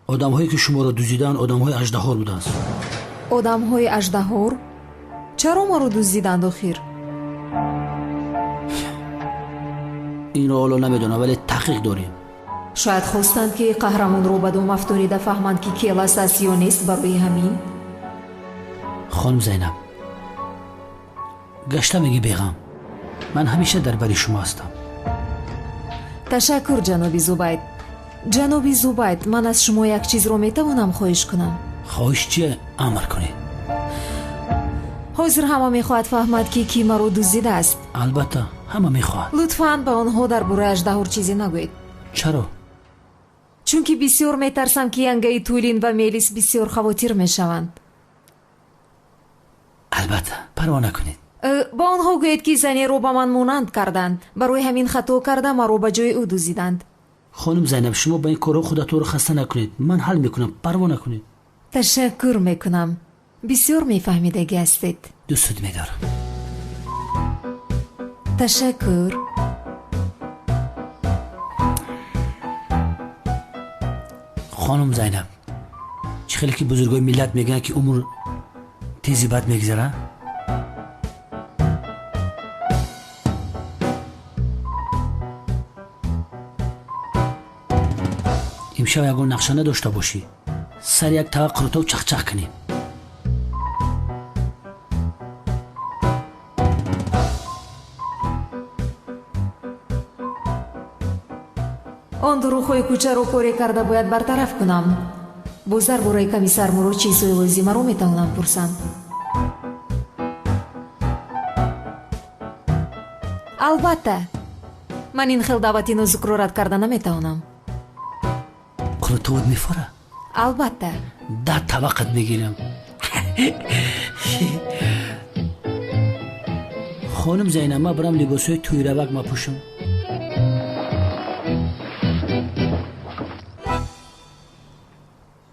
آدم‌هایی که شما را دزدیدند آدم‌های اژدهار بودند. одамҳои аждаҳор чаро маро дуздиданд охир? این را حالا نمیدونم ولی تحقیق داریم. шояд хостанд ки қаҳрамонро ба дом афторида фаҳманд ки келас аст ё нест. барои ҳамин خانم زینب گشته میگی بیغم، من همیشه در بری شما هستم. ташаккур ҷаноби зубайд. ҷаноби зубайд, ман аз шумо як чизро метавонам хоҳиш кунам? خواهش چیه؟ امر کنی. ҳозир ҳама мехоҳад фаҳмад ки кӣ маро дуздидааст. البته همه میخواهد. лутфан ба онҳо дар бораи аждаҳор чизе нагӯед. چرا؟ чунки бисёр метарсам ки янгаи тӯлин ва мелис бисёр хавотир мешаванд. البته پروا نکنید. ба онҳо гӯед ки занеро ба ман монанд карданд. барои ҳамин хато карда маро ба ҷои ӯ дуздиданд. خانم زینب شما با این کارو خودتون رو خسته نکنید. من حل میکنم، پروا نکنید. ташаккур мекунам. бисёр мефаҳмидагӣ ҳастед. دوستت میدارم. ташаккур. خانم زینب چه خیلی که بزرگای ملت میگن که عمر تیزی بد میگذره. امشب یکون نقشه نداشته باشی، سر یک طبق قروتا و چخ کنیم. он дурӯхҳои кӯчаро коре карда бояд бартараф кунам. боз дар бораи комиссар мурод чизҳои лозимаро метавонам пурсам. албатта ман ин хел даъвати нозукро рад карда наметавонам. قروتاوت میفوره؟ албатта. 10 طبقت میگیرم. خانم زینب ما برم لباسای توی روک ما پوشم.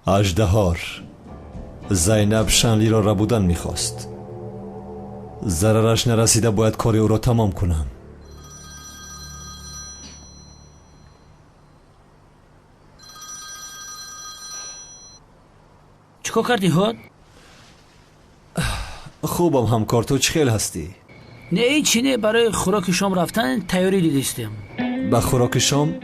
اژدهار زینب شنلی را ربودن میخواست. ضررش نرسیده باید کاری او را تمام کنم. چیکار کردی هاد؟ خوبم همکار، تو چخیل هستی؟ نه ایچی نه، برای خوراک شام رفتن تیاری دیدستیم. به خوراک شام؟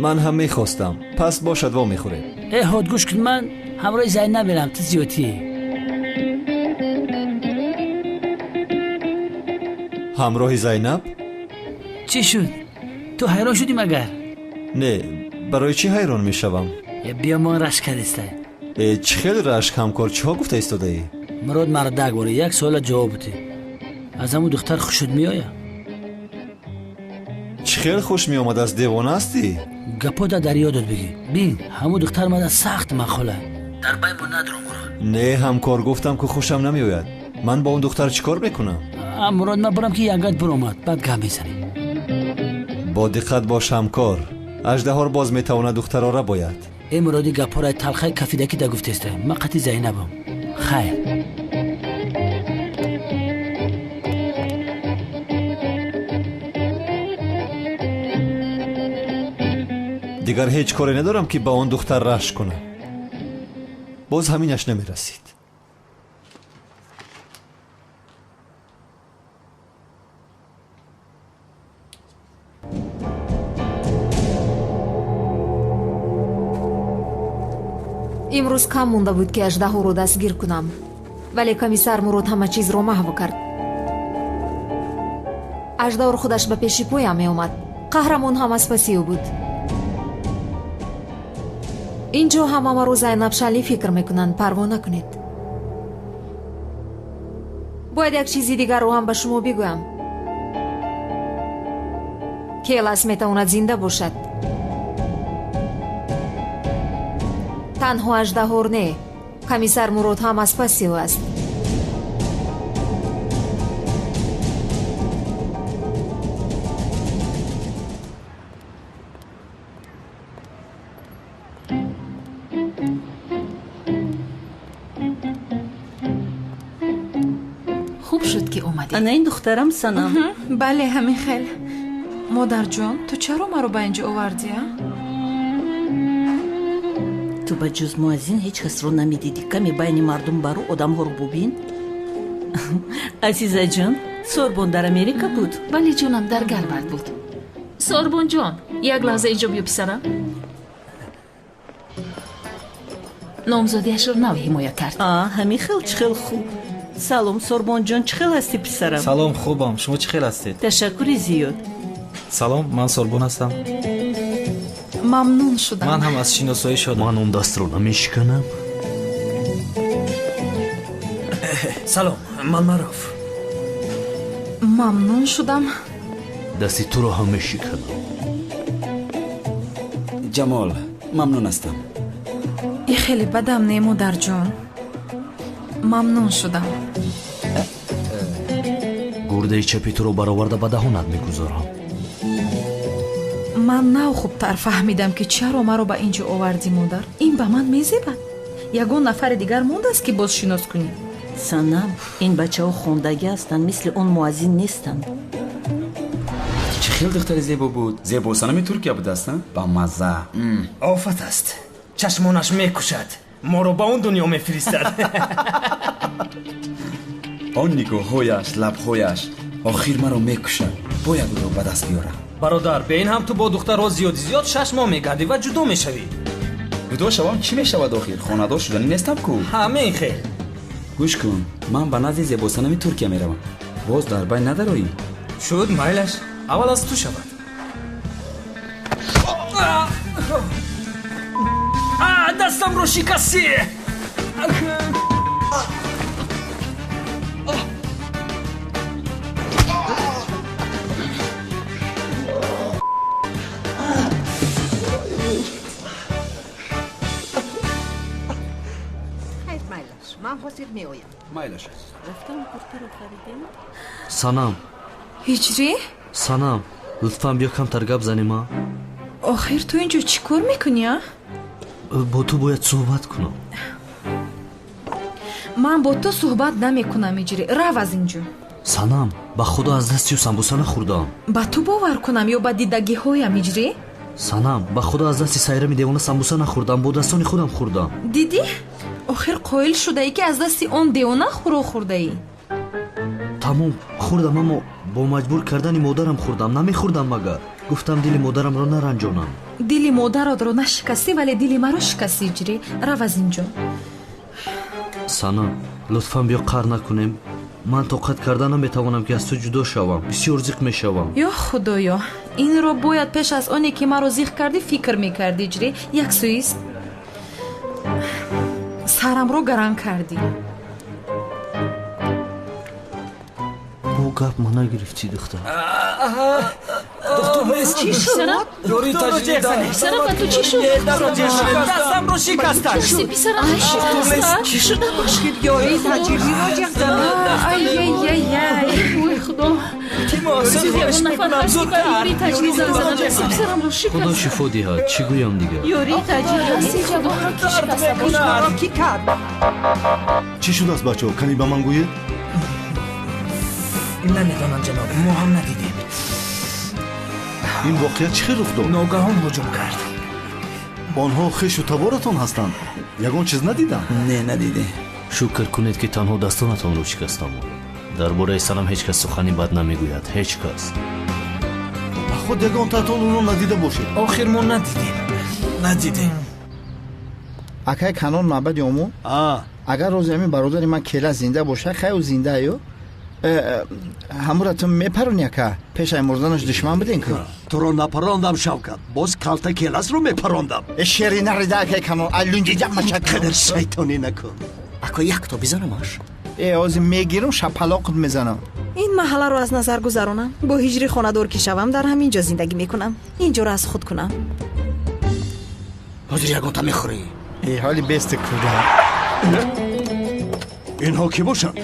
من هم میخواستم، پس باشد وا میخوریم. ای هاد گوش کن، من همراه زینب میرم. تو زیادی همراه زینب؟ چی شد؟ تو حیران شدی مگر؟ نه، برای چی حیران میشوم؟ بیا ما رشک کردسته. چخیل رشک همکار، چه ها گفته ایستاده ای؟ مراد مردک باره، یک سوال جواب بده. از همون دختر خوشت میآید؟ چخیل خوش می آمد، از دیوانه هستی؟ گپا در یادت بگی. بین همون دختر مده سخت مخاله در بای ما ندارم مراد. نه همکار، گفتم که خوشم نمی آید. من با اون دختر چیکار میکنم؟ مراد من برم که یگت برآمد بعد گپ میزنیم. با دقت باش همکار، اژدهار باز میتواند دخترها را باید. ای مرادی گپا را تلخی کفیدکی دا گفتسته. من قطعی زینبم. خیر. دیگر هیچ کاری ندارم که با اون دختر رشک کنم. باز همینش نمی رسید. имрӯз кам монда буд ки аждаҳоро дастгир кунам, вале комиссар мурод ҳама чизро маҳв кард. аждаҳор худаш ба пеши поям меомад. қаҳрамон ҳам аз паси ӯ буд. ин ҷо ҳама маро зайнаб шалӣ фикр мекунанд. парво накунед. бояд як чизи дигарро ҳам ба шумо бигӯям. келас метавонад зинда бошад. танҳо аждаҳор не, комиссар мурод ҳам аз паси ӯ аст. хуб шуд ки омадӣ. ана ин духтарам Санам. бале ҳамин хел. модарҷон, ту чаро маро ба ин ҷо овардия? ту ба ҷуз мо аз ин ҳеҷ касро намедидӣ. каме байни мардум бару одамҳоро бубин. азизаҷон, сорбон дар Америка буд? бале ҷонам, дар Гарвард буд. Сорбонҷон, як лаҳза иҷо биё писарам. номзодиашро нав ҳимоя кард. ҳамин хел чӣ хел хуб. салом сорбонҷон, чӣ хел ҳастӣ писарам? салом, хубам. шумо чӣ хел ҳастед? ташаккури зиёд. салом, ман Сорбон ҳастам. мамнун шудам. ман ҳам аз шиносоӣ шудам. ман он дастро намешиканам. салом, ман Маруф. мамнун шудам. дасти туро ҳам мешиканам. ҷамол, мамнун ҳастам. и хеле бадам не модарҷон. мамнун шудам. гурдаи чапи туро бароварда ба даҳонат мегузорам. ман нав хубтар фаҳмидам ки чаро маро ба ин ҷо овардӣ модар. ин ба ман мезебад. ягон нафари дигар мондааст ки боз шинос кунӣ. санам, ин бачаҳо хондагӣ ҳастанд, мисли он муаззин нестанд. чӣ хел духтари зебо буд. зебосанами Туркия будааст? ба мазза. офат аст. чашмонаш мекушад. моро ба он дунё мефиристад. он нигоҳҳояш, лабҳояш охир маро мекушад. бояд ӯро ба даст биёрам. бародар, беин ҳам ту бо духтарҳо зиёди зиёд 6 моҳ мегардӣ ва ҷудо мешавӣ. ҷудо шавам чӣ мешавад охир? хонадор шуданӣ нестам ку. ҳамин хел. гӯш кун, ман ба назди зебосанами Туркия меравам. боз дар бай надароӣ. шуд, майлаш. аввал аз ту шавад. дастамро шикастӣ. майлаш. санам, ҳиҷрӣ? санам, лутфан биё камтар гап занем. охир ту ин ҷо чӣ кор мекунӣ? бо ту бояд суҳбат кунам. ман бо ту суҳбат намекунам иҷрӣ. рав аз ин ҷо. санам, ба худо аз дастию самбуса нахӯрдам. ба ту бовар кунам ё ба дидагиҳоям иҷрӣ? санам, ба худо аз дасти сайрами девона самбуса нахӯрдам, бо дастони худам хӯрдам. дидӣ? охир қоил шудаӣ ки аз дасти он девона хӯрок хӯрдаӣ. тамом хӯрдам, аммо бо маҷбур кардани модарам хӯрдам. намехӯрдам магар. гуфтам дили модарамро наранҷонам. дили модаратро нашикастӣ, вале дили маро шикастӣ иҷрӣ. рав аз ин ҷо. санам, лутфан биё қар накунем. ман тоқат карда наметавонам ки аз ту ҷудо шавам. бисёр зиқ мешавам. ё худоё, инро бояд пеш аз оне ки маро зиқ кардӣ фикр мекардӣ иҷрӣ. як сӯиз сарамро гаранг кардӣ. бо гап ма нагирифтӣ духтар. духтар нест. чӣ шуд? ёри таҷрида. писарам, ба ту чӣ шуд? дастамро шикастад. писарам, чӣ шуда бошед? ёри таҷрибаро ай ой худо. худо шифо диҳад. чӣ гӯям дигар? ёри таҷрибаро ки шикаста? чӣ шудааст бачаҳо? кани ба ман гӯед? намедонам ҷаноб, мо ҳам надидем. ин воқеа чӣ хел рух дод? ногаҳон ҳуҷум кард. онҳо хешу таборатон ҳастанд. ягон чиз надидам? не надиде. шукр кунед ки танҳо дастонатонро шикастам. дар бораи санам ҳеҷ кас сухани бад намегӯяд. ҳеҷ кас. ба худ ягон татон ӯро надида бошед. охир мо надидем. акай канон маъбади омо? агар рӯзи ҳамин бародари ман кела зинда боша, хай ӯ зинда ё? ҳамуратон мепарони ака? пешаи мурданаш душман будем ку? туро напарондам Шавкат. боз калта келасро мепарондам. шери нарида акай канон. аллунҷи ҷамачак. қадар шайтонӣ накун. ака якто бизанамаш. ҳозир мегирам шапалоқут мезанам. ин маҳалларо аз назар гузаронам. бо ҳиҷри хонадор ки шавам дар ҳамин ҷо зиндагӣ мекунам. ин ҷоро аз худ кунам. ҳозир ягонта мехӯрӣ. ҳоли бести куда. инҳо ки бошанд?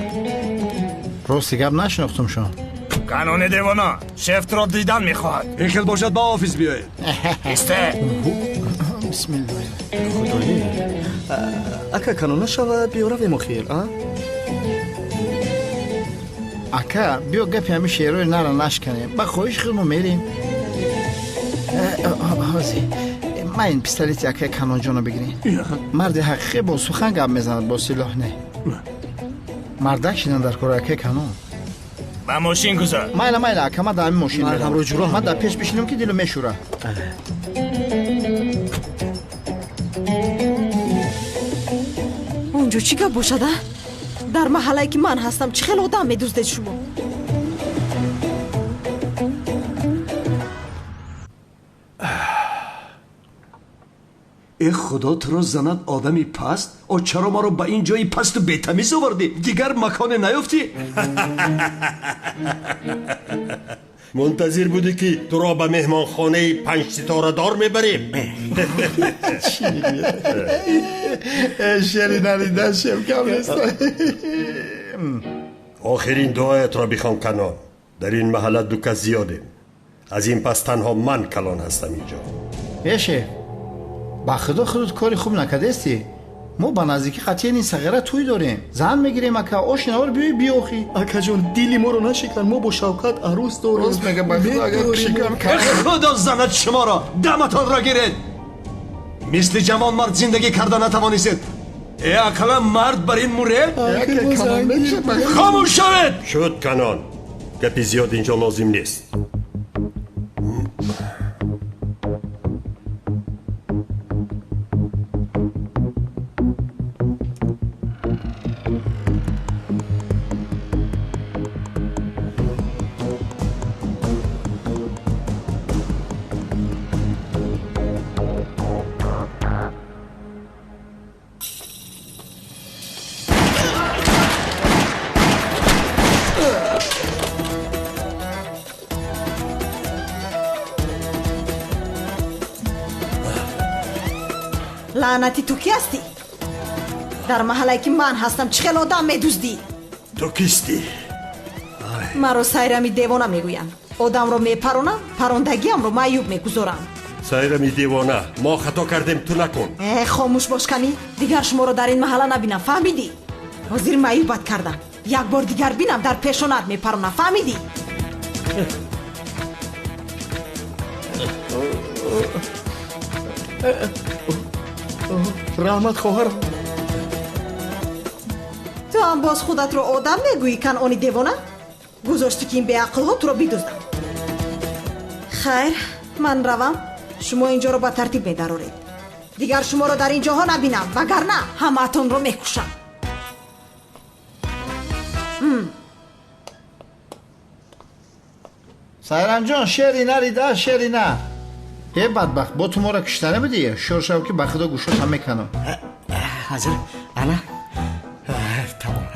рости гап нашинохтумшон. канони девона шефтро дидан мехоҳад. ин хел бошад ба офис биёед. исте. бисмиллаҳ. худои ака канона шавад биёравем охир. ака биё гапи ҳамин шеърои нара нашканем. ба хоҳиш худ мо мерем. ҳозир ما این پیستولیت یکی کانون جانو بگیرین. مرد حقیقی با سخن گپ میزند با سلاح نه. مردک شدن در کار یکی کانون. با ماشین گذار. مایلا اکما در این ماشین من هم رو جورا من در پیش بشینم که دلو میشوره. اونجا چی گپ باشده؟ در محله که من هستم چه خیلی آدم میدوزده شما؟ ای خدا تو رو زند آدمی پست؟ او چرا ما رو به این جای پست و بی‌تمیز آوردی؟ دیگر مکان نیافتی؟ منتظر بودی که تو را به مهمان خانه 5 ستاره دار میبریم. شری نریده شم کم نیست. آخرین دعایت را بخوان کنان. در این محله دو کس زیادیم. از این پس تنها من کلان هستم اینجا. ایشه با خدا خودت کاری خوب نکرده استی. ما با نزدیکی قطعی این صغیره توی داریم. زن میگیریم اکا آشناور بیاخی. اکا جون دیلی ما رو نشکن. ما با شوکت عروس داریم. راست میگه با خدا اگر شکم کرد. خدا زند شما را دمتان را گیرید. مثل جوان مرد زندگی کرده نتوانیست. ای اکلا مرد بر این موره؟ خاموش شوید. شد کنان. گپی زیاد اینجا لازم نیست. لعنتی تو کی هستی؟ در محله که من هستم چه خیلی آدم میدوزدی؟ تو کیستی؟ مرا سیرمی دیوانه میگویم. آدم رو میپرونم پروندگیم رو معیوب میگذارم. سیرمی دیوانه ما خطا کردیم تو نکن. خاموش باش کنی دیگر شما رو در این محله نبینم فهمیدی؟ حاضر معیوبت کردم. یک بار دیگر بینم در پیشونت میپرونم فهمیدی؟ رحمت خواهرم تو هم باز خودت رو آدم میگویی کنعانی دیوانه؟ گذاشتی که این به عقل ها تو رو بیدوزدم. خیر من روم. شما اینجا رو با ترتیب میدارید. دیگر شما رو در اینجا ها نبینم وگرنه همه اتون رو میکشم. سایران جان شری نریده شری نه. ای بدبخت با تو ما را کشتنه بدی شور شو که بخدا گوشت هم میکنم. حاضر انا تمام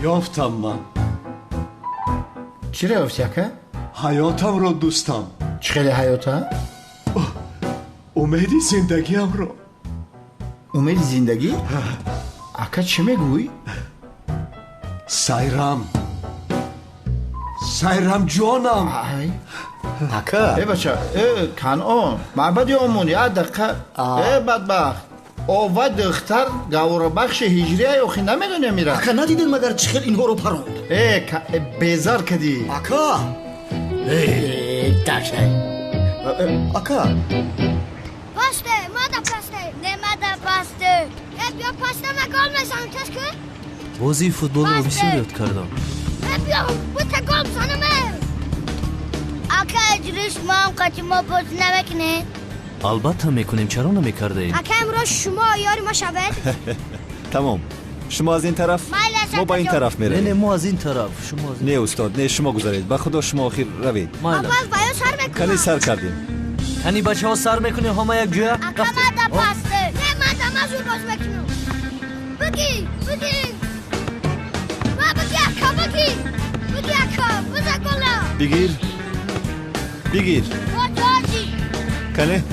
یافتم من. چی را یافتی اکا؟ حیاتم را دوستم. چه خیلی حیاته؟ امیدی زندگیم را. امید زندگی؟ اکا چی میگوی؟ سایرم جانم. اکا ای بچه کنعان معبدی آمون یا دقیقه ای بدبخت آوه دختر گوار بخش هجری اوخی نمیدونه میره. اکا ندیدین مگر چه خیلی اینها رو پروند؟ بیزار کدی اکا اکا پاسته مادا پاسته نمادا پاسته بیا پاسته مگال میسان تشکر بازی فوتبال رو بسیار یاد کردم. بیا بوتا گل سانمه اکا اجریش ما هم قطی ما باز نمکنه. البته میکنیم چرا نمیکرده ایم؟ اکا امروز شما یاری ما شبه تمام شما از این طرف ما با این طرف میره. نه ما از این طرف شما از این. نه استاد نه شما گذارید با خدا شما آخر روید. مایلا باز باید سر میکنم. کنی سر کردیم. کنی بچه ها سر میکنیم همه یک جویا. اکا مادا پاسته نه مادا مزور باز میکنم. بگی ما بگی اکا بزا گلا بگیر کنه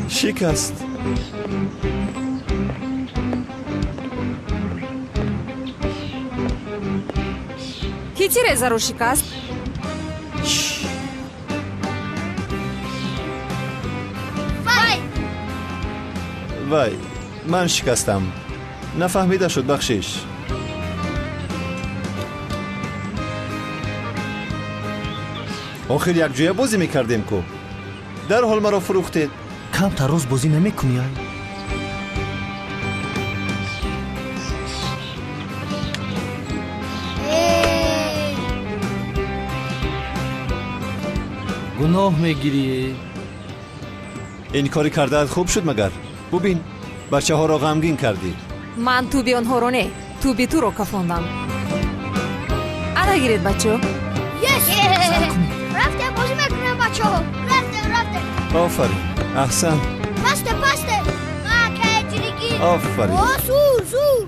شکست. کی تیرزا رو شکست؟ وای من شکستم. نفهمیده شد بخشش. охир якҷоя бозӣ мекардем ку. дарҳол маро фурӯхтед. камтар роз бозӣ намекунӣ ай? гуноҳ мегирӣ. ин кори кардаат хуб шуд магар? бубин, бачаҳоро ғамгин кардӣ. ман туби онҳоро не, туби туро кафондам. ана гиред бачо. рафтем бозӣ мекунем бачаҳо. рафтем. офарин, аҳсан. пасте акаҷиригӣ. офарин. зур.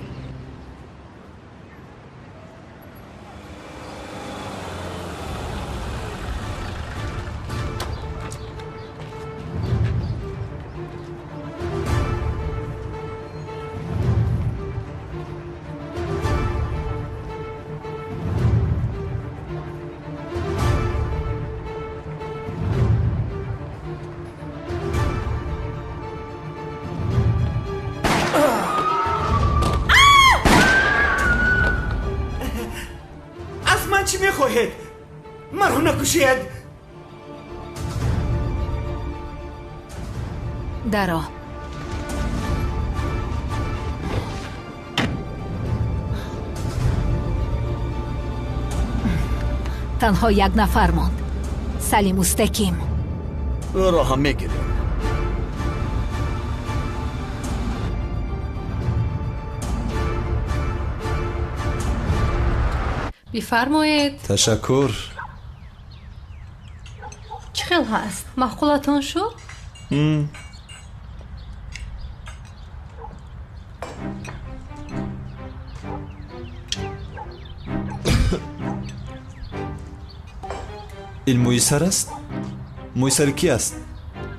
چی میخواهید؟ مرا نکشید. درا تنها یک نفر ماند. سلیم مستقیم. او را هم میگیریم. بفرمایید. تشکر. چه خیل هست؟ مخولتان شد؟ این مویسر است؟ مویسر کی است؟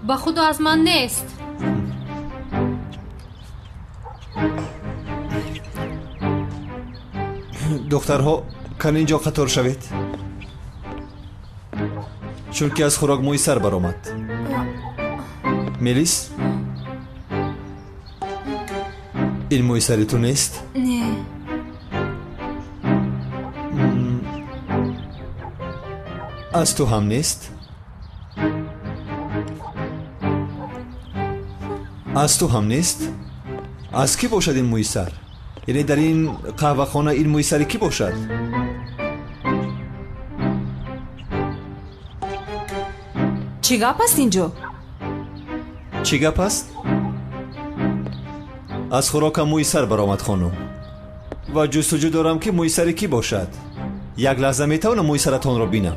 با خدا از من نیست. دخترها کن اینجا قطار شوید، چون که از خوراک مویسر برآمد. میلیس، این مویسری تو نیست؟ نه. از تو هم نیست؟ از تو هم نیست؟ از کی باشد این مویسر؟ یعنی در این قهوه خانه این مویسری کی باشد؟ چی گپ است اینجا؟ چی گپ است؟ از خوراکم مویسر برآمد خانم و جستجو دارم که مویسری کی باشد. یک لحظه میتوانم مویسرتان را بینم؟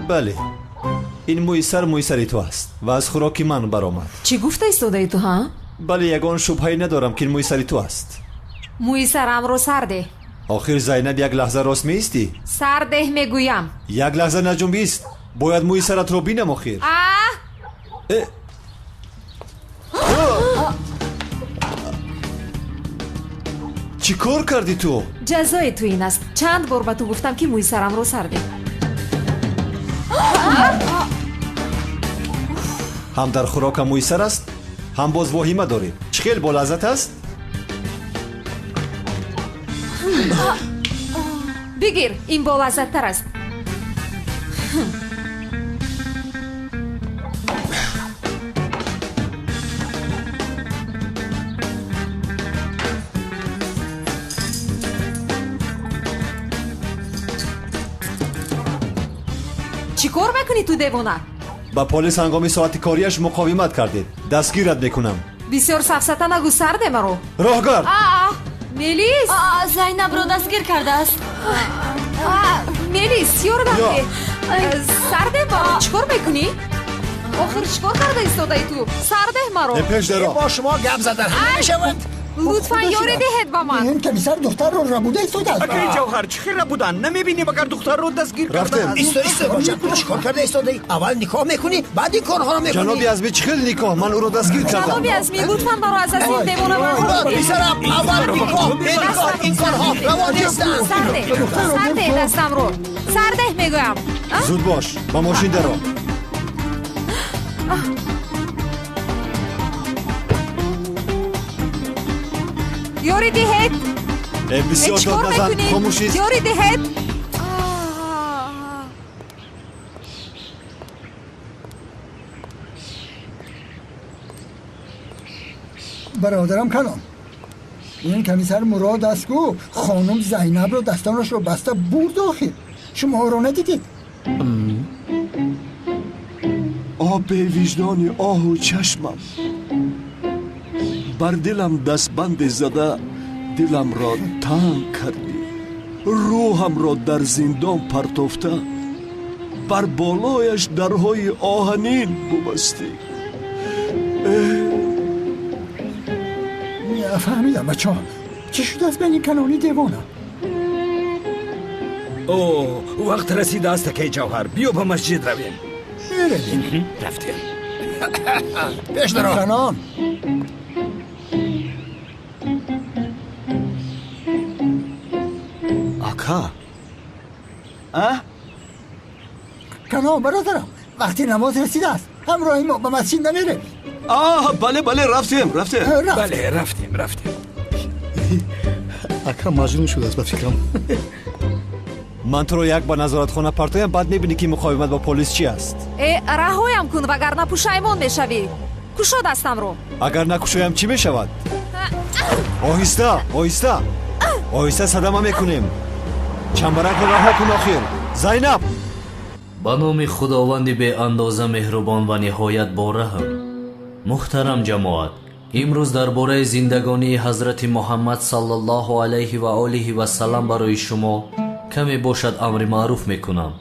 بله، این مویسری تو است و از خوراک من برآمد. چی گفته ایستاده ای تو ها؟ بله، یگان شبهه‌ای ندارم که این مویسری تو است. مویسرم رو سرده. آخر زینب یک لحظه راست میستی؟ سرده میگویم. یک لحظه نجنبیست. باید مویسرت رو بینم آخر. چی کار کردی تو؟ جزای تو این است. چند بار به تو گفتم که مویسرم رو سرده. هم در خوراک مویسر است، هم باز واهمه داری. چه خیلی با لذت است؟ بگیر، این با لذت تر است. چی کار میکنی تو دیوانه؟ با پلیس هنگامی ساعت کاریش مقاومت کردید. دستگیرت میکنم. بسیار سفسطه نگو، سرده مرو. راهگر. میلیس. زینب رو دستگیر کرده است. میلیس یاردم که سرده مرو. چیکار میکنی؟ آخر چیکار کرده ایستاده ای تو؟ سرده مرو. پیش درا. با شما گپ زدن همه میشود. لطفا یاری دهید با من. این کمیسر دختر رو ربوده ایستاده است. اگه جوهر چی خیلی بودن؟ نمیبینی مگر دختر رو دستگیر کردن؟ ایستا باشه. چیکار کرده ایستاده ای؟ اول نکاح میکنی بعد این کارها رو میکنی. جنابی ازمی چخیل نکاح؟ من او رو دستگیر کردم. جنابی ازمی لطفا برو از این دیوانه من میسرم اول نکاح این کارها روا نیستن. سرده دستم رو. سرده میگویم. زود باش، با ماشین درو. یاری دهید. بسیار داد نزن خاموشی یاری دهد برادرم کنم این کمیسر مراد است کو خانم زینب رو دستانش رو بسته برد آخر شما رو ندیدید آب وجدانی آه و چشمم بر دلم دستبند زده دلم را تنگ کردی روحم را در زندان پرتافته بر بالایش درهای آهنین ببستی فهمیدم بچه ها چی شده از بین کنانی دیوانه اوه وقت رسیده است که جوهر بیا به مسجد رویم رفتیم پیش درو کنان اکا کنان برادرم وقتی نماز رسیده است همراه ما به مسجد نمیره بله رفتیم بله رفتیم اکا مجنون شده است به فکرم من تو رو یک با نظارت خانه پرتایم بعد میبینی که مقاومت با پلیس چی است رهایم کن وگرنه پوشایمان میشوی کشو دستم رو اگر نکشایم چی میشود آهسته صدمه میکنیم چنبرک رو رها کن آخر زینب با نام خداوند به اندازه مهربان و نهایت با رحم محترم جماعت امروز درباره زندگانی حضرت محمد صلی الله علیه و آله و سلام برای شما کمی باشد امر معروف میکنم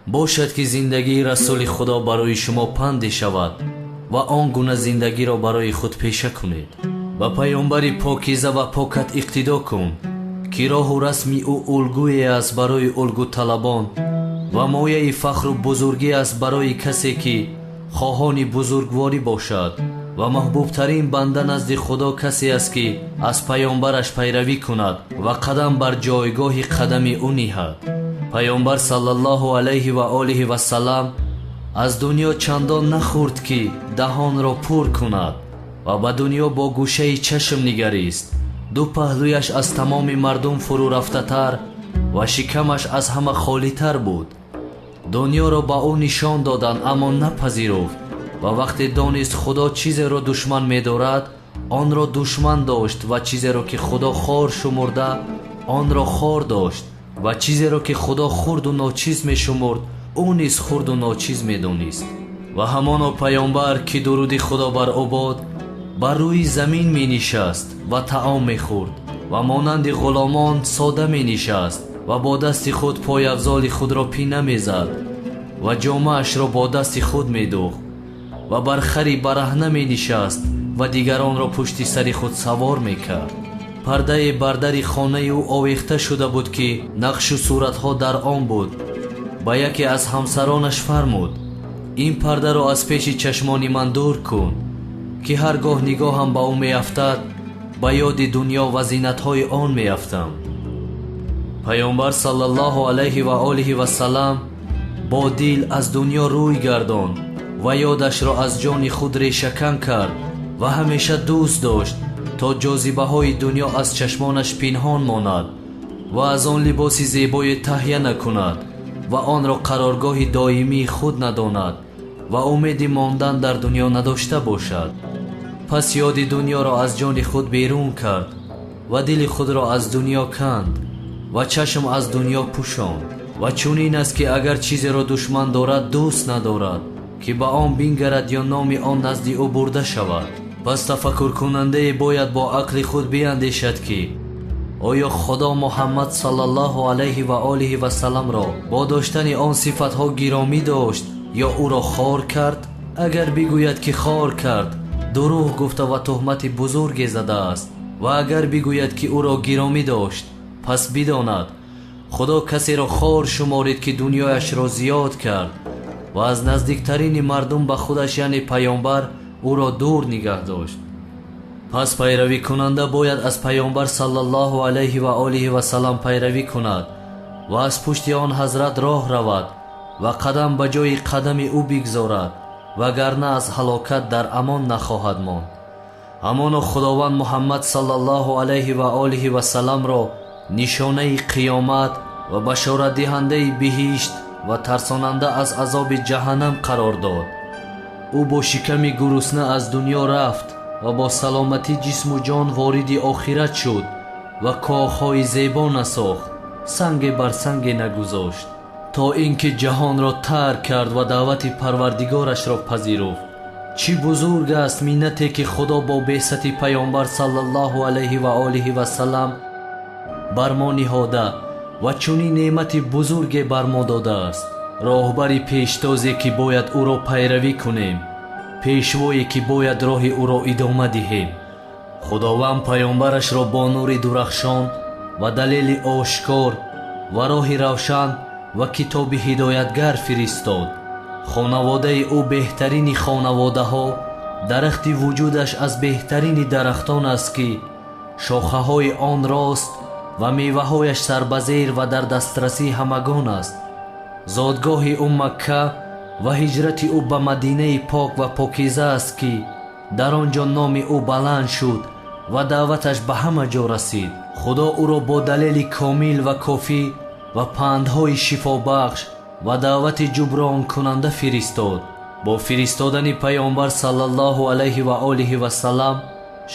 باشد که زندگی رسول خدا برای شما پند شود و آن گونه زندگی را برای خود پیشه کنید و پیامبر پاکیزه و پاکت اقتدا کن که راه و رسم او الگویی است برای الگو طلبان و مایه فخر و بزرگی است برای کسی که خواهان بزرگواری باشد و محبوب ترین بنده نزد خدا کسی است که از پیامبرش پیروی کند و قدم بر جایگاه قدم او نهد پیامبر صلی الله علیه و آله و سلام از دنیا چندان نخورد که دهان را پر کند و به دنیا با گوشه چشم نگریست دو پهلویش از تمام مردم فرو رفته تر و شکمش از همه خالی تر بود دنیا را با او نشان دادند اما نپذیرفت و وقتی دانست خدا چیزی را دشمن می دارد آن را دشمن داشت و چیزی را که خدا خار شمرده آن را خار داشت و چیزی را که خدا خرد و ناچیز می شمرد او نیز خرد و ناچیز می دانست و همان پیامبر که درود خدا بر او باد بر روی زمین می نشست و طعام می خورد و مانند غلامان ساده می نشست و با دست خود پای افضال خود را پینه می زد و جامه اش را با دست خود می دوخت و بر خری برهنه می نشست و دیگران را پشت سر خود سوار می کرد پرده بردر خانه او آویخته شده بود که نقش و صورتها در آن بود با یکی از همسرانش فرمود این پرده را از پیش چشمان من دور کن که هرگاه نگاهم با او می افتد با یاد دنیا و زینتهای آن می افتم پیامبر صلی الله علیه و آله و سلام با دل از دنیا روی گردان و یادش را از جان خود ریشه‌کن کرد و همیشه دوست داشت تا جاذبه های دنیا از چشمانش پنهان ماند و از آن لباس زیبای تهیه نکند و آن را قرارگاه دائمی خود نداند و امید ماندن در دنیا نداشته باشد پس یاد دنیا را از جان خود بیرون کرد و دل خود را از دنیا کند و چشم از دنیا پوشاند و چنین است که اگر چیزی را دشمن دارد دوست ندارد که به آن بنگرد یا نام آن نزد او برده شود پس تفکر کننده باید با عقل خود بیندیشد که آیا خدا محمد صلی الله علیه و آله و سلام را با داشتن آن صفتها گرامی داشت یا او را خوار کرد اگر بگوید که خوار کرد دروغ گفته و تهمت بزرگی زده است و اگر بگوید که او را گرامی داشت پس بداند خدا کسی را خوار شمارید که دنیایش را زیاد کرد و از نزدیکترین مردم به خودش یعنی پیامبر او را دور نگه داشت پس پیروی کننده باید از پیامبر صلی الله علیه و آله و سلام پیروی کند و از پشت آن حضرت راه رود و قدم به جای قدم او بگذارد وگرنه از هلاکت در امان نخواهد ماند ҳамоно худованд муҳаммад саллаллоҳу алайҳи ва олиҳи васалламро нишонаи қиёмат ва башоратдиҳандаи биҳишт ва тарсонанда аз азоби ҷаҳаннам қарор дод. ӯ бо шиками гурусна аз дунё рафт ва бо саломатӣ ҷисму ҷон вориди охират шуд ва коғҳои зебо насохт, санге бар санге нагузошт, то ин ки ҷаҳонро тарк кард ва даъвати парвардигорашро пазируфт. чӣ бузург аст миннате ки худо бо беъсати паёнбар саллаллоҳу алайҳи ва олиҳи васаллам бар мо ниҳода ва чунин неъмати бузурге бар мо додааст. роҳбари пештозе ки бояд ӯро пайравӣ кунем, пешвое ки бояд роҳи ӯро идома диҳем. худованд паёнбарашро бо нури дурахшон ва далели ошкор ва роҳи равшан ва китоби ҳидоятгар фиристод. хонаводаи ӯ беҳтарини хонаводаҳо, дарахти вуҷудаш аз беҳтарини дарахтон аст ки шохаҳои он рост ва меваҳояш сарбазер ва дар дастрасии ҳамагон аст. зодгоҳи ӯ Макка ва ҳиҷрати ӯ ба Мадинаи пок ва покиза аст ки дар он ҷо номи ӯ баланд шуд ва даъваташ ба ҳама ҷо расид. худо ӯро бо далели комил ва кофӣ ва пандҳои шифобахш ва даъвати ҷубронкунанда фиристод. бо фиристодани паёнбар саллаллоҳу алайҳи ва олиҳи васаллам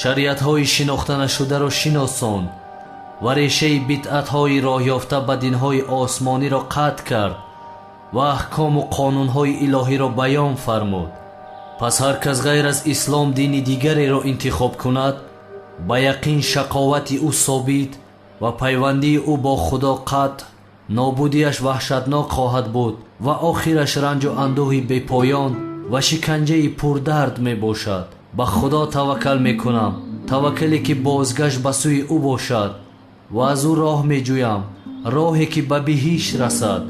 шариатҳои шинохтанашударо шиносонд ва решаи бидъатҳои роҳёфта ба динҳои осмониро қатъ кард ва аҳкому қонунҳои илоҳиро баён фармуд. пас ҳар кас ғайр аз ислом дини дигареро интихоб кунад, ба яқин шақовати ӯ собит ва пайвандии ӯ бо худо қатъ, нобудиаш ваҳшатнок хоҳад буд ва охираш ранҷу андӯҳи бепоён ва шиканҷаи пурдард мебошад. ба худо таваккал мекунам, таваккале ки бозгашт ба сӯи ӯ бошад ва аз ӯ роҳ меҷӯям, роҳе ки ба биҳишт расад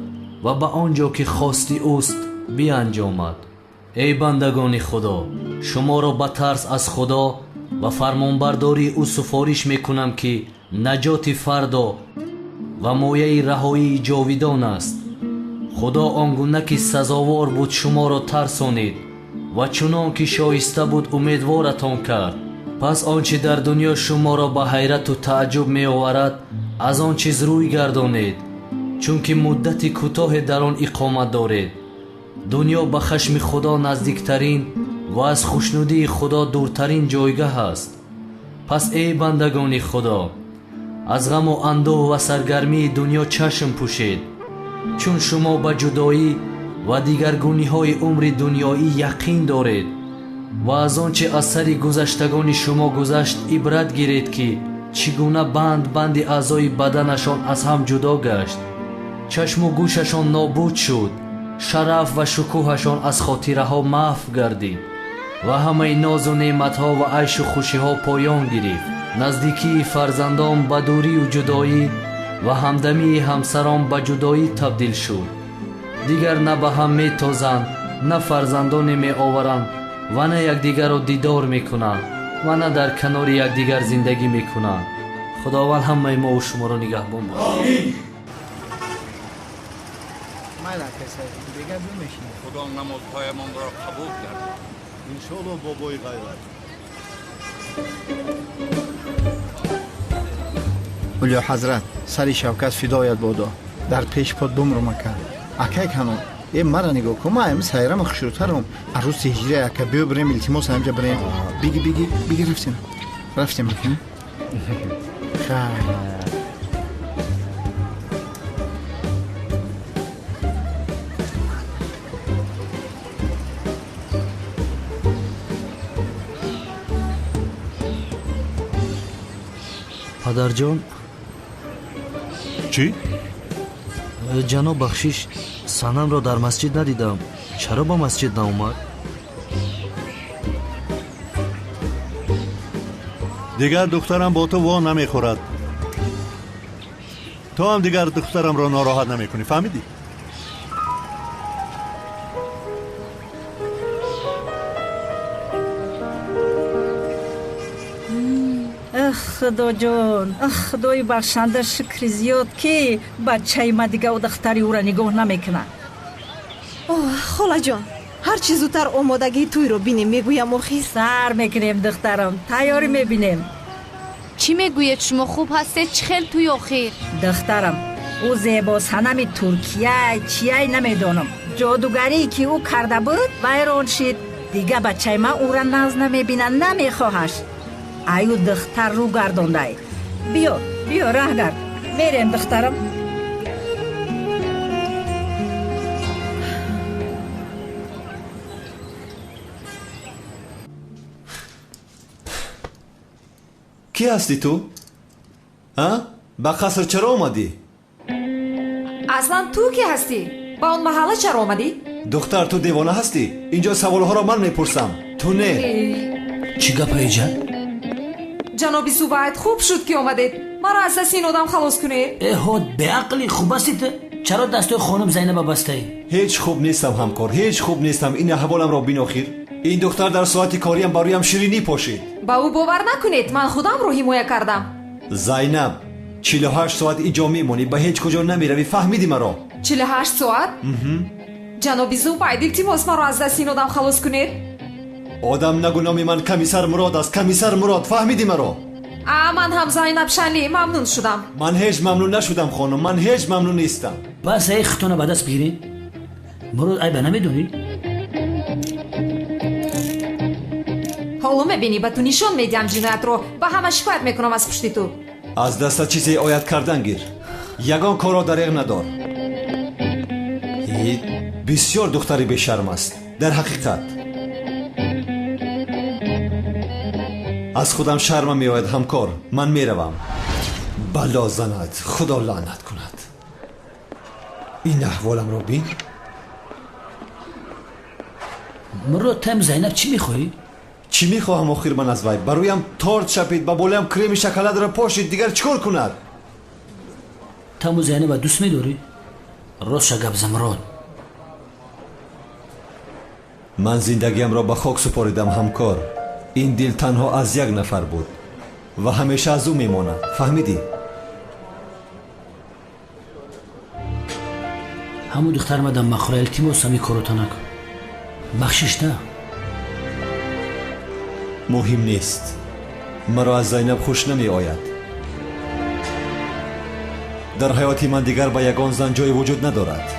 ва ба он ҷо ки хости ӯст бианҷомад. эй бандагони худо, шуморо ба тарс аз худо ва фармонбардории ӯ суфориш мекунам ки наҷоти фардо ва мояи раҳоии ҷовидон аст. худо он гуна ки сазовор буд шуморо тарсонид ва чунон ки шоиста буд умедворатон кард. пас он чи дар дунё шуморо ба ҳайрату тааҷҷуб меоварад, аз он чиз рӯй гардонед, чунки муддати кӯтоҳе дар он иқомат доред. дунё ба хашми худо наздиктарин ва аз хушнудии худо дуртарин ҷойгоҳ аст. пас эй бандагони худо, аз ғаму андӯҳ ва саргармии дунё чашм пӯшед, чун шумо ба ҷудоӣ ва дигаргуниҳои умри дунёӣ яқин доред ва аз он че аз сари гузаштагони шумо гузашт ибрат гиред ки чӣ гуна банди аъзои баданашон аз ҳам ҷудо гашт, чашму гӯшашон нобуд шуд, шараф ва шукӯҳашон аз хотираҳо маҳв гардид ва ҳамаи нозу неъматҳо ва айшу хушиҳо поён гирифт. наздикии фарзандон ба дурию ҷудоӣ ва ҳамдамии ҳамсарон ба ҷудоӣ табдил шуд. дигар на ба ҳам метозанд, на фарзандоне меоваранд ва на якдигарро дидор мекунанд ва на дар канори якдигар зиндагӣ мекунанд. худованд ҳамаи мову шуморо нигаҳбон бошад. خدا نمازهایمان را قبول کرد. انشالله بابای غیرت. اولیا حضرت سری شوکت فدایت بادا در پیش پاد بمرو مکن. اکای کنم این مرا نگاه کن، ما امروز سیرم خشورترم عروس هجری اکا بیو بریم التماس همجا بریم. بیگی رفتیم بکنیم. خیلی падарҷон. чӣ? ҷаноб бахшиш, санамро дар масҷид надидам. чаро ба масҷид наомад? дигар духтарам бо ту во намехӯрад. то ҳам дигар духтарамро нороҳат намекунӣ, фаҳмидӣ? худоҷон, худои бахшанда шукри зиёд ки бачаи ма дига духтари ӯра нигоҳ намекунад. холаҷон, هر چی زودتر آمادگی توی رو بینیم میگویم مخیز. سر میکنیم دخترم، تیاری میبینیم. چی میگوید شما خوب هسته؟ چه خیلی توی آخر؟ دخترم او زیبا صنم ترکیه چیه نمیدونم، جادوگری که او کرده بود ویران شد. دیگه بچه ما او را ناز نمیبینه، نمیخواهش. ایو دختر رو گردانده. بیا راه گرد، میریم دخترم. کی هستی تو؟ با قصر چرا اومدی؟ اصلا تو کی هستی؟ با اون محله چرا اومدی؟ دختر تو دیوانه هستی؟ اینجا سوالها را من میپرسم، تو نه. چی گپایی جان؟ جنابی سوبایت خوب شد که اومدید. مرا از دست این آدم خلاص کنید. هود به عقلی خوب هستید؟ چرا دستای خانم زینب بسته؟ هیچ خوب نیستم همکار، هیچ خوب نیستم. این احوالم را بین آخر. این دختر در ساعت کاریم برایم شیرینی پاشید. با او باور نکنید، من خودم رو حمایت کردم. زینب 48 ساعت اینجا میمونی، به هیچ کجا نمیروی، فهمیدی مرا؟ 48 ساعت؟ جنابی زوبایت التماس مرا از دست این آدم خلاص کنید. آدم نگو نام من کمیسر مراد است، کمیسر مراد، فهمیدی مرا؟ من هم زینب شنلی ممنون شدم. من هیچ ممنون نشدم خانم، من هیچ ممنون نیستم. بس ای ختونه به دست بگیری؟ مراد ای به نمیدونی؟ حالا میبینی به تو نشان میدیم جنایت رو، به همه شکایت میکنم از پشت تو. از دست چیزی آید کردن گیر، یگان کار را دریغ ندار. بسیار دختری بیشرم است در حقیقت. از خودم شرمم میآید همکار، من میروم. بلا زند، خدا لعنت کند. این احوالم را بین. مراد تم زینب چی میخوایی؟ چی میخواهم آخر من از وی؟ برویم تارت شپید، با بولایم کریم شکلات را پاشید، دیگر چیکار کند؟ تم زینب دوست میداری؟ راست شگب زمراد. من زندگیم را به خاک سپاریدم همکار. این دل تنها از یک نفر بود و همیشه از او میماند، فهمیدی؟ همو دختر مدام مخوره التماس همی کارو نکن، بخشش نه. مهم نیست، مرا از زینب خوش نمی آید. در حیاتی من دیگر با یگان زن جای وجود ندارد.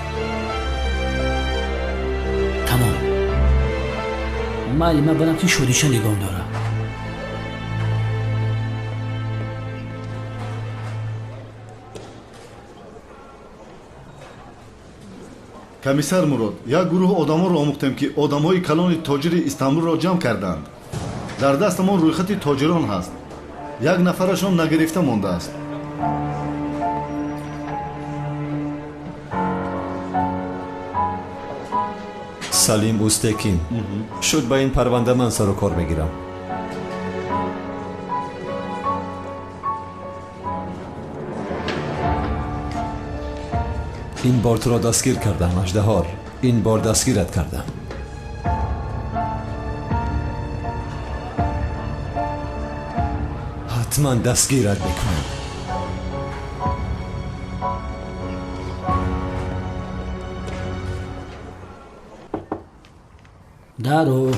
تمام. معلومه برم که شودیشه نگام داره. کمیسر مراد، یک گروه آدما را آموختیم که آدم‌های کلان تاجر استانبول را جمع کردند. در دستمان رویخط تاجران هست. یک نفرشان نگرفته مانده است. سلیم اوستکین. شد با این پرونده من سر و کار میگیرم. این بار تو را دستگیر کردم اژدهار، این بار دستگیرت کردم. حتما دستگیرت میکنم. دارو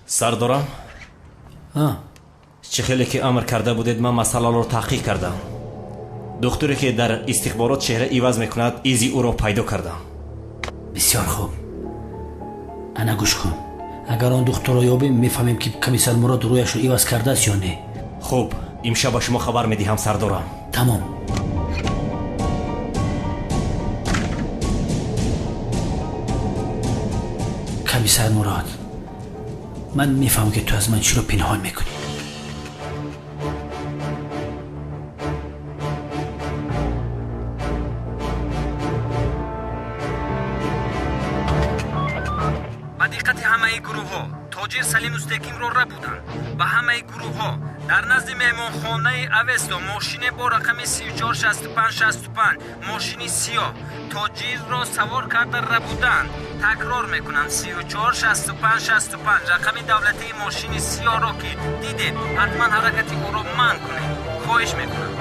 سردارم چه خیلی که امر کرده بودید من مسئله رو تحقیق کردم. دکتری که در استخبارات چهره ایواز میکند ایزی او را پیدا کردم. بسیار خوب، انا گوش کن. اگر آن دکتر را یابیم میفهمیم که کمیسر مراد رویش رو ایواز کرده است یا نه. خوب، امشب با شما خبر میدهم سردارم. تمام. کمیسر مراد، من میفهمم که تو از من چی رو پنهان میکنی. با دقت همه گروه ها تاجر سلیم اوستکین رو بودند و همه گروه ها در نزد مهمانخانه اوستو ماشین با رقم 346565 ماشین سیاه تاجر را سوار کرده بودند. تکرار میکنم 346565 رقم دولتی ماشین سیاه را که دیدید حتما حرکت او را منع کنید. خواهش میکنم.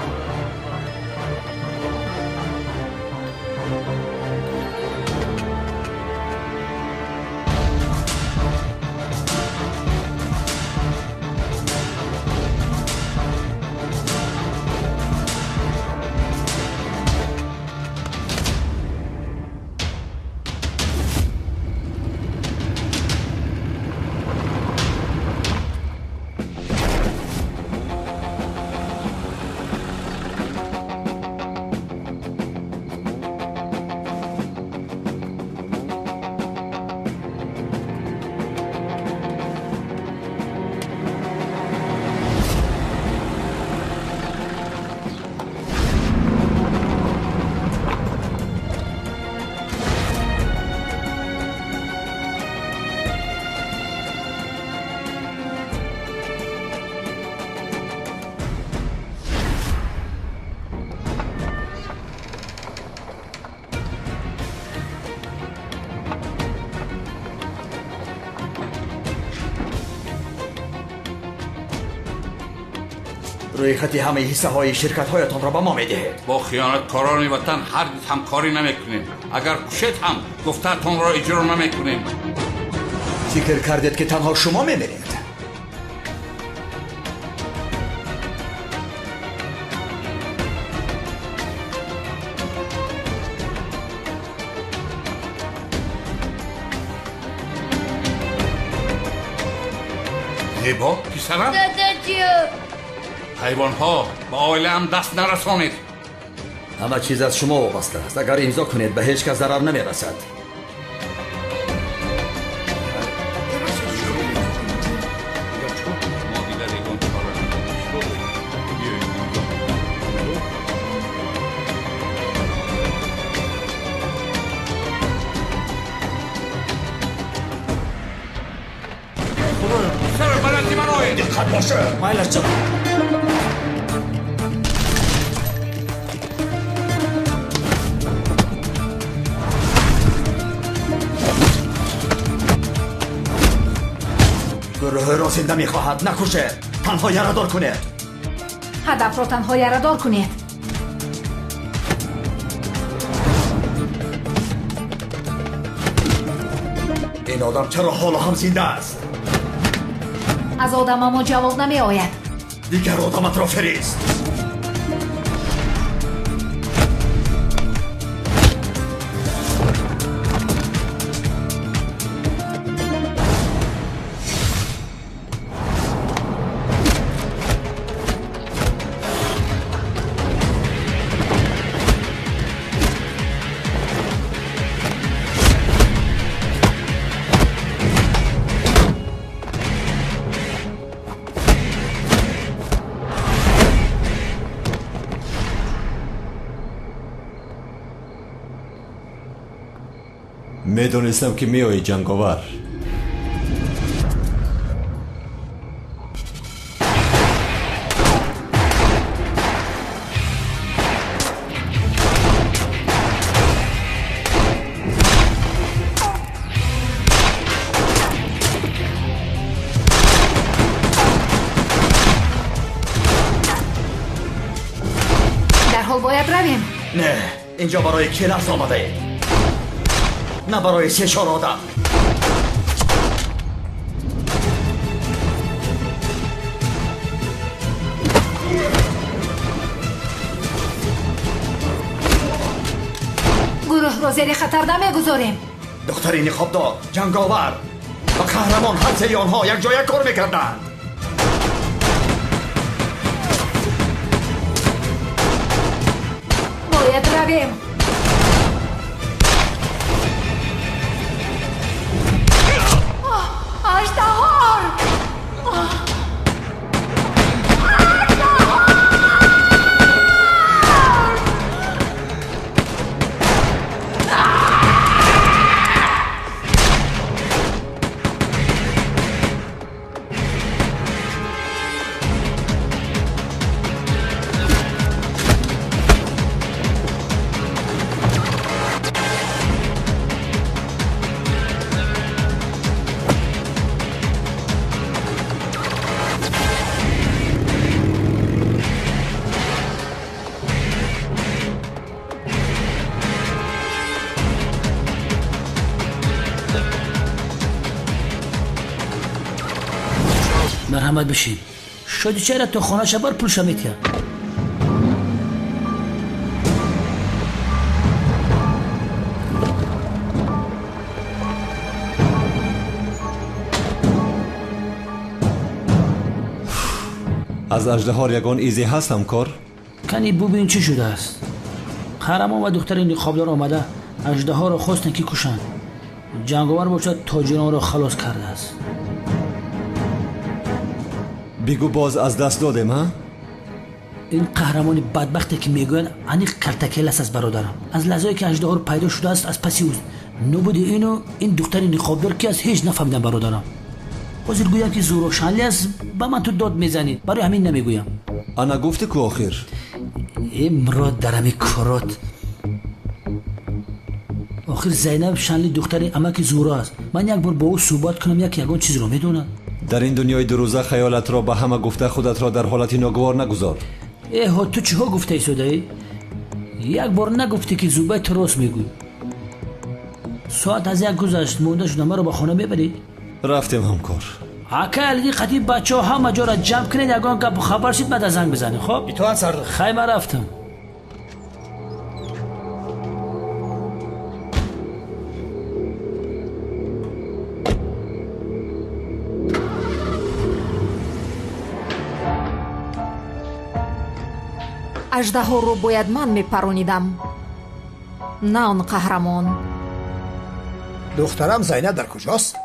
روی خط همه حصه های شرکت هایتان را به ما میدهید. با خیانتکاران وطن هرگز همکاری نمیکنیم. اگر کوشید هم گفته‌تان را اجرا نمیکنیم. فکر کردید که تنها شما میمیرید؟ زیبا پسرم داداجیو حیوان ها با آیله هم دست نرسانید. همه چیز از شما وابسته است. اگر امضا کنید به هیچ کس ضرر نمیرسد. دقت باشه. مایلش جان. گروه را زنده میخواهد. نکشه. تنها یارادار کنید. هدف را تنها یارادار کنید. این آدم چرا حالا هم زنده است؟ از آدم ما جواب نمی آید. دیگر آدمت را فریست. میدونستم که میایی جنگاور. در حال باید رویم. نه، اینجا برای کلاس آمده اید، نه برای 3-4 آدم. گروه را زیر خطر نمیگذاریم. دختری نقابدار، جنگاور و قهرمان، هر سری آنها یک جای کار میکردند. باید رویم. مرحمت بشین. شدی چرا تو خانه شبر پول شمیتیا؟ از اژدها یگان ایزی هستم کار؟ کنی ببین چی شده است. قهرمان و دختر نقابدار آمده اژدها را خواستن که کشند. جنگاور باشد تاجران را خلاص کرده است. بگو باز از دست دادیم ها؟ این قهرمان بدبختی که میگوین انیق کلتکل است از برادرم. از لحظه‌ای که اژدها پیدا شده است از پسی اوز نبود اینو این دختر نقابدار که از هیچ نفهمیدم برادرم. حاضر گویم که زور و شنلی است به من تو داد میزنی، برای همین نمیگویم. انا گفته که آخر امراد درمی کارات آخر زینب شنلی دختر امک زورا است. من یک بار با او صحبت کنم یک یگان چیز رو میدونم. در این دنیای دو روزه خیالت را به همه گفته خودت را در حالت ناگوار نگذار. ها تو چه ها گفته ای سودایی؟ یک بار نگفتی که زوبای تو راست میگوی. ساعت از یک گذشت مونده شده مرا به خانه میبری؟ رفتیم همکار. اکل دی خطیب بچه ها همه جا را جمع کنید اگان که خبر شید بعد از زنگ بزنید. خب اطاعت سردار. خیمه رفتم. аждаҳоро бояд ман мепаронидам, на он қаҳрамон. دخترم زینب در کجاست؟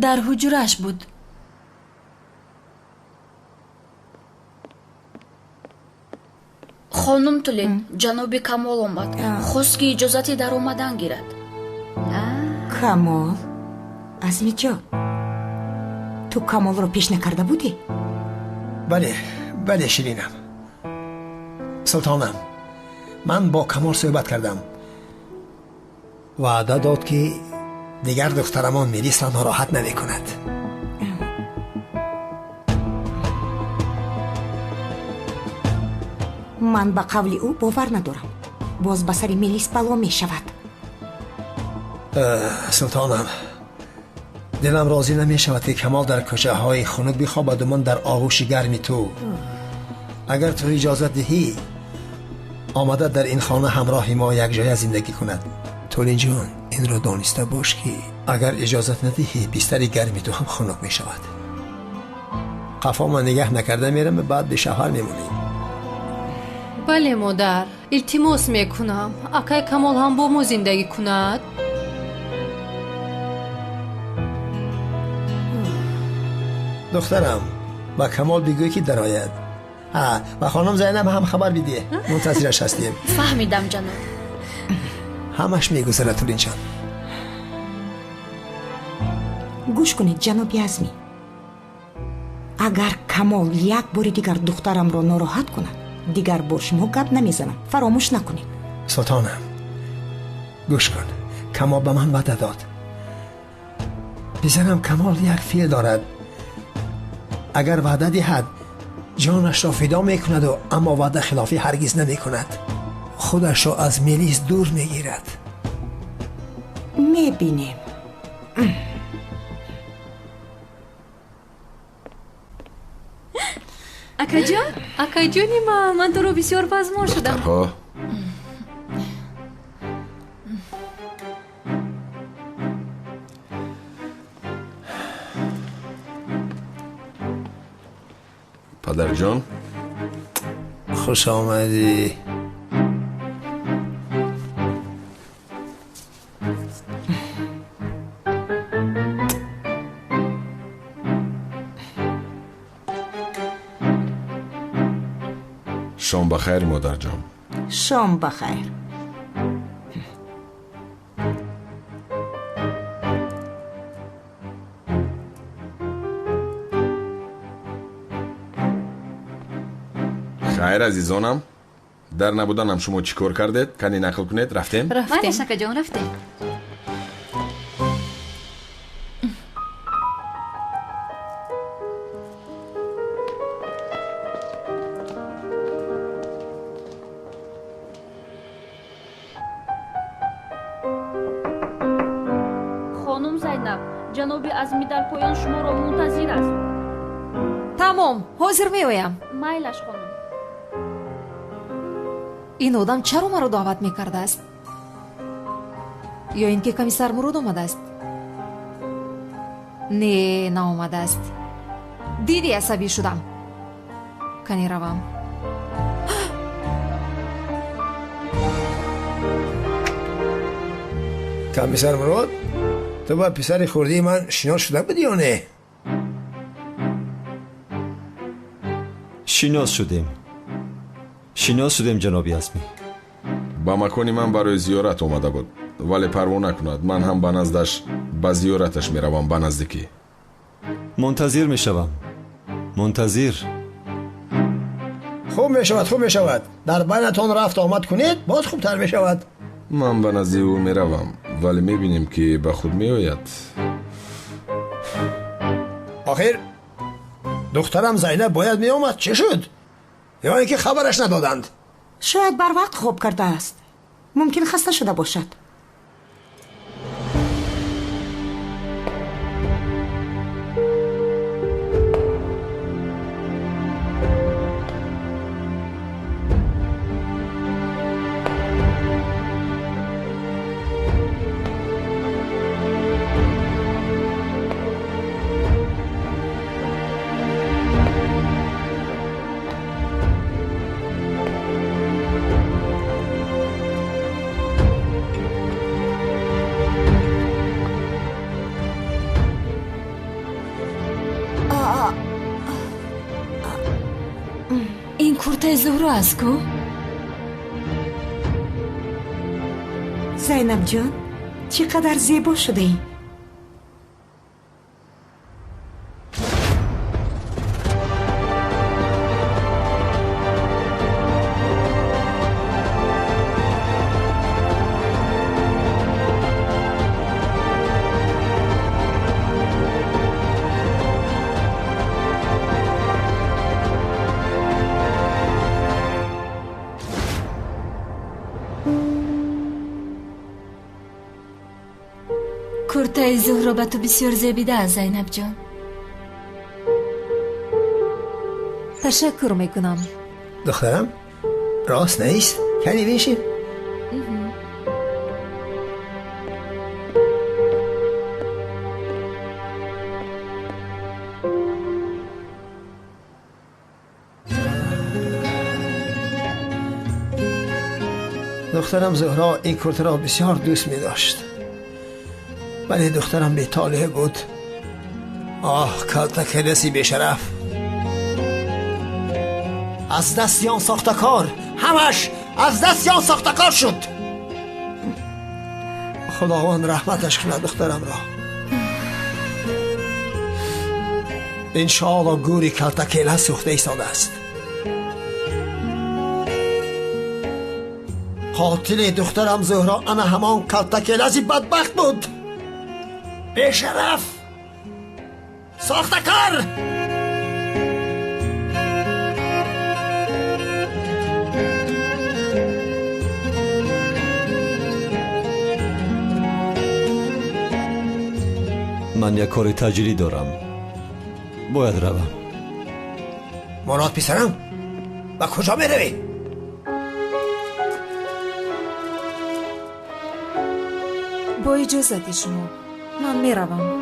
در حجرش بود. خانم تولین جناب کمال آمد. خواست که اجازتی در آمدن گیرد. کمال؟ عزمی جان تو کمال رو پیش نکرده بودی؟ بله شیرینم. سلطانم من با کمال صحبت کردم. وعده داد که دیگر دخترمان میلیس را ناراحت نمی کند. من با قول او باور ندارم. باز بسر میلیس بلا می شود. سلطانم دلم راضی نمی شود که کمال در کوچه های خنک بخوابد و من در آغوش گرمی تو. اگر تو اجازت دهی آمده در این خانه همراه ما یک جای زندگی کند. تولین جان این را دانسته باش که اگر اجازت ندهی بستر گرمی تو هم خنک می شود. قفا ما نگه نکرده میرم بعد به شهر میمونیم. بله مادر، التماس میکنم اکای کمال هم با ما زندگی کند. دخترم با کمال بگوی که درآید. و خانم زینب هم خبر بیدیه. منتظرش هستیم. فهمیدم جناب. همش میگذره تولین جان. گوش کنید جناب عزمی، اگر کمال یک بار دیگر دخترم را ناراحت کند دیگر با شما گپ نمیزنم. فراموش نکنید. سلطانم گوش کن، کمال به من وعده داد. بزنم کمال یک فیل دارد، اگر وعده دهد جانش را فدا میکند و اما وعده خلافی هرگز نمیکند. خودش را از میلیس دور میگیرد. میبینیم. اکا جانی من تو رو بسیار بازمار شدم. پدر جان خوش آمدی. شام بخیر مادر جان. شام بخیر. خیر عزیزانم، در نبودنم شما چی کار کردید؟ کنی نقل کنید. رفتیم؟ بله شکر جان رفتیم. خانم زینب جناب عزمی در پایان شما را منتظر است. тамом ҳозир меоям. майлаш хонум. ин одам чаро маро даъват мекардааст? ё ин ки комиссар мурод омадааст? не наомадааст. диди асабӣ шудам. кани равам. комиссар мурод تو با پسر خردی من شناس شده بودی یا نه؟ شناس شدیم جنابی عزمی. با مکانی من برای زیارت اومده بود ولی پروا نکند، من هم به نزدش به زیارتش میروم. به نزدیکی منتظر میشوم. منتظر. خوب میشود در بینتان رفت آمد کنید باز خوبتر میشود. من به نزدیک او میروم ولی میبینیم که به خود میآید. آخر دخترم زینب باید می آمد. چه شد؟ یا اینکه خبرش ندادند؟ شاید بر وقت خواب کرده است. ممکن خسته شده باشد. این کورتای زهرا است کو؟ زینب جان چقدر زیبا شده ای. کورتای زهرا به تو بسیار زیبیده است زینب جان. تشکر میکنم. دخترم راست نیست؟ کمی بنشین. دخترم زهرا این کورت را بسیار دوست می داشت، ولی دخترم بی طالع بود. آه کلتک رسی بیشرف، از دست یان ساختکار، همش از دست یان ساختکار شد. خداوند رحمتش کند دخترم را. انشاءالله گوری کلتکیله سوخته ایستاده است. قاتل دخترم زهرا انا همان کلتکیله‌زی بدبخت بود. بیشرف، ساختکار. من یک کار تجاری دارم، باید روم. مراد پسرم، با کجا می روی؟ با اجازت شما من می روم.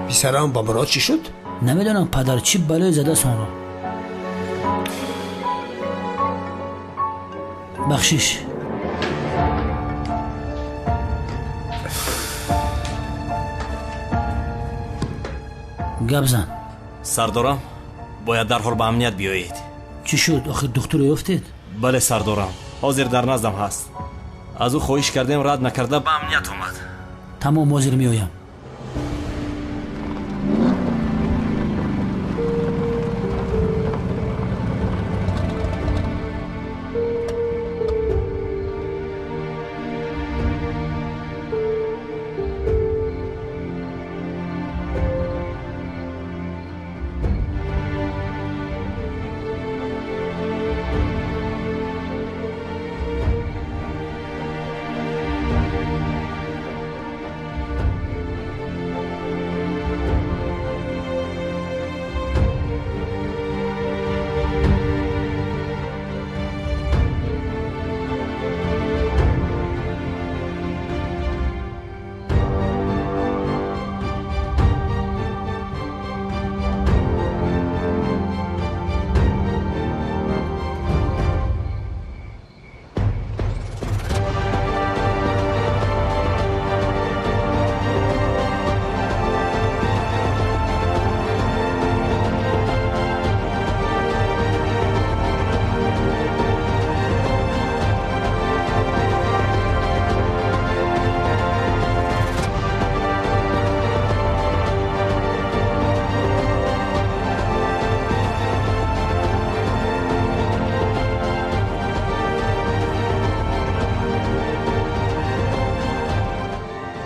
پسرم با مراد چی شد؟ نمیدونم پدر چی بلای زده سان را. بخشش گپ زن. سردارم باید درحال به امنیت بیایید. چی شد؟ آخه دکتر یافتید؟ بله سردارم، حاضر در نزدم هست. از او خواهش کردیم رد نکرده به امنیت اومد. تمام حاضر میایم.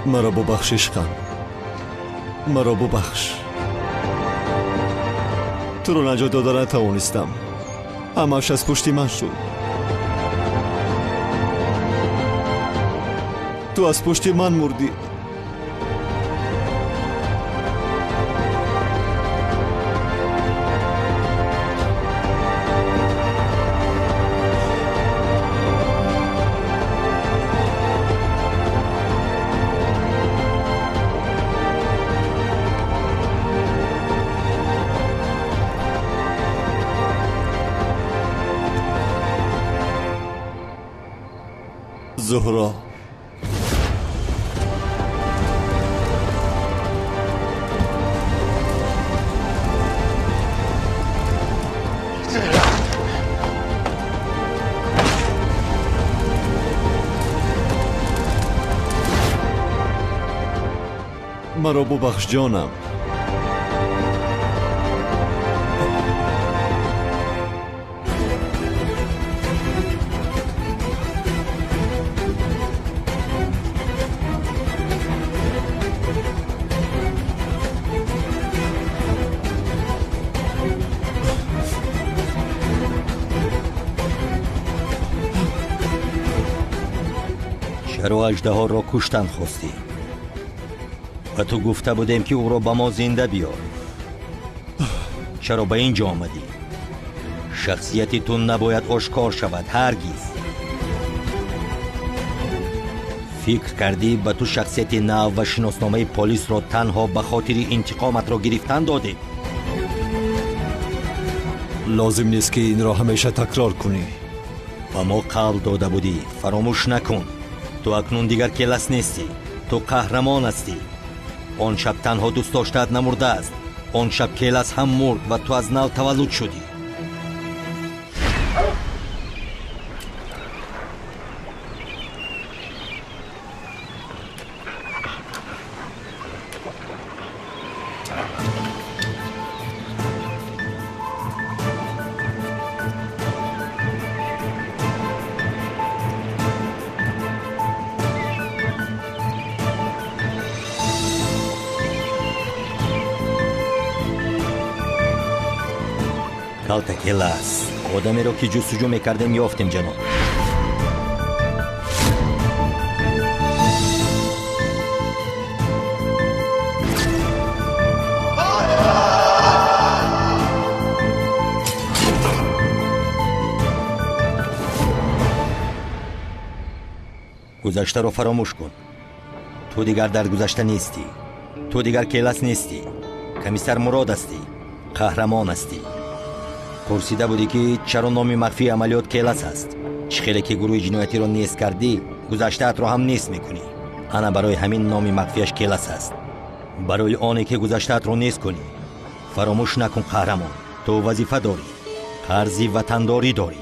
مرا ببخش عشقم، مرا ببخش. تو رو نجات دادن نتوانستم، همش از پشت من شد. تو از پشت من مردی. زهرا، مرا ببخش جانم. چرا اژدها را کشتن خواستی؟ و تو گفته بودیم که او را به ما زنده بیار. چرا به اینجا آمدی؟ شخصیت تو نباید آشکار شود هرگز. فکر کردی به تو شخصیت نو و شناسنامه پلیس را تنها به خاطر انتقامت را گرفتن دادیم؟ لازم نیست که این را همیشه تکرار کنی. به ما قول داده بودی، فراموش نکن. تو اکنون دیگر کلاس نیستی، تو قهرمان هستی. آن شب تنها دوست داشتت نمرده است، آن شب کلاس هم مرد و تو از نو تولد شدی. کالت کلاس آدمی را که جستجو میکردیم یافتیم جناب. گذشته رو فراموش کن. تو دیگر در گذشته نیستی. تو دیگر کلاس نیستی. کمیسر مراد هستی. قهرمان هستی. پرسیده بودی که چرا نام مخفی عملیات کلاس است؟ چه خیلی که گروه جنایتی را نیست کردی، گذشته‌ات را هم نیست میکنی. انا برای همین نام مخفیش کلاس است. برای آنی که گذشته‌ات را نیست کنی. فراموش نکن قهرمان، تو وظیفه داری، قرضی وطنداری داری.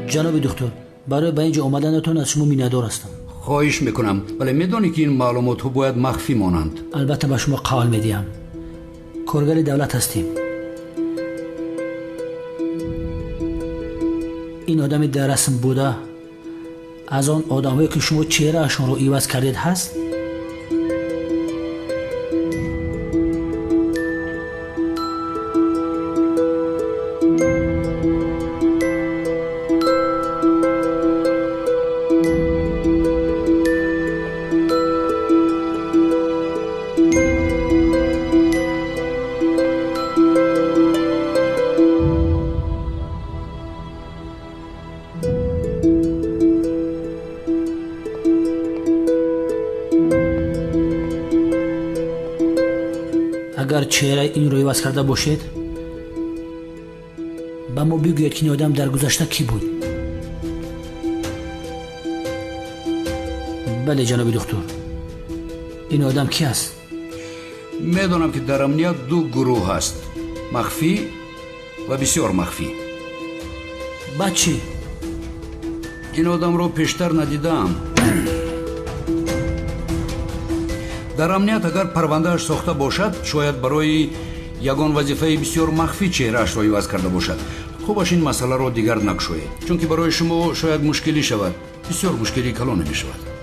جناب دکتر، برای به اینجا آمدنتون از شما میندار هستم. خواهش میکنم، ولی میدانی که این معلومات باید مخفی مانند. البته به شما قول میدیم. کارگر دولت هستیم. این آدم در رسم بوده از آن آدمایی که شما چهره اشون رو عوض کردید هست؟ اگر چهره این رو عوض کرده باشید با ما بگوید که این آدم در گذشته کی بود. بله جناب دکتر، این آدم کی است؟ میدونم که در امنیت دو گروه هست، مخفی و بسیار مخفی. بچه این آدم رو پیشتر ندیدم. در امنیت اگر پروندهش ساخته باشد شاید برای یگان وظیفه بسیار مخفی چهرهش را عوض کرده باشد. خوبش این مسئله را دیگر نگشایید، چون که برای شما شاید مشکلی شود. بسیار مشکلی کلان نمی شود.